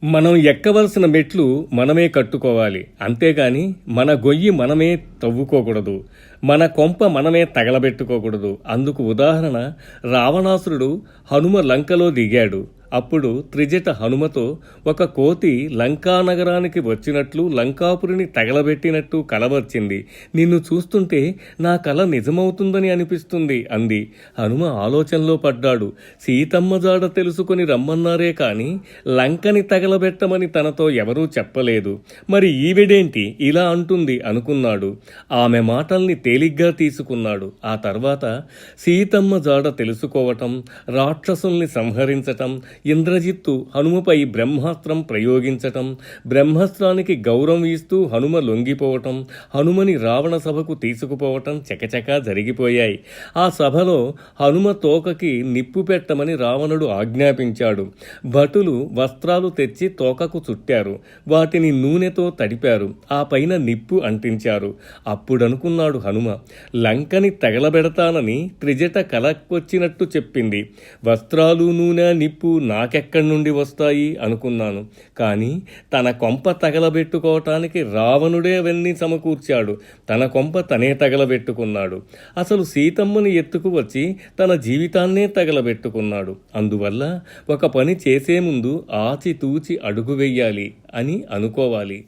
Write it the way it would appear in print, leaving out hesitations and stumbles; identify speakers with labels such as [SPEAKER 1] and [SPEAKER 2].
[SPEAKER 1] మనం ఎక్కవలసిన మెట్లు మనమే కట్టుకోవాలి. అంతేగాని మన గొయ్యి మనమే తవ్వుకోకూడదు. మన కొంప మనమే తగలబెట్టుకోకూడదు. అందుకు ఉదాహరణ రావణాసురుడు హనుమ లంకలో దిగాడు. అప్పుడు త్రిజట హనుమతో ఒక కోతి లంకానగరానికి వచ్చినట్లు లంకాపురిని తగలబెట్టినట్టు కల వచ్చింది. నిన్ను చూస్తుంటే నా కల నిజమవుతుందని అనిపిస్తుంది అంది. హనుమ ఆలోచనలో పడ్డాడు. సీతమ్మ జాడ తెలుసుకొని రమ్మన్నారే కాని లంకని తగలబెట్టమని తనతో ఎవరూ చెప్పలేదు. మరి ఈవిడేంటి ఇలా అంటుంది అనుకున్నాడు. ఆమె మాటల్ని తేలిగ్గా తీసుకున్నాడు. ఆ తర్వాత సీతమ్మ జాడ తెలుసుకోవటం, రాక్షసుల్ని సంహరించటం, ఇంద్రజిత్తు హనుమపై బ్రహ్మాస్త్రం ప్రయోగించటం, బ్రహ్మాస్త్రానికి గౌరవం ఇస్తూ హనుమ లొంగిపోవటం, హనుమని రావణ సభకు తీసుకుపోవటం చకచకా జరిగిపోయాయి. ఆ సభలో హనుమ తోకకి నిప్పు పెట్టమని రావణుడు ఆజ్ఞాపించాడు. భటులు వస్త్రాలు తెచ్చి తోకకు చుట్టారు. వాటిని నూనెతో తడిపారు. ఆ పైన నిప్పు అంటించారు. అప్పుడనుకున్నాడు హనుమ, లంకని తగలబెడతానని త్రిజట కలకొచ్చినట్టు చెప్పింది. వస్త్రాలు, నూనె, నిప్పు నాకెక్కడి నుండి వస్తాయి అనుకున్నాను. కానీ తన కొంప తగలబెట్టుకోవటానికి రావణుడే అవన్నీ సమకూర్చాడు. తన కొంప తనే తగలబెట్టుకున్నాడు. అసలు సీతమ్మని ఎత్తుకు వచ్చి తన జీవితాన్నే తగలబెట్టుకున్నాడు. అందువల్ల ఒక పని చేసే ముందు ఆచితూచి అడుగు వెయ్యాలి అని అనుకోవాలి.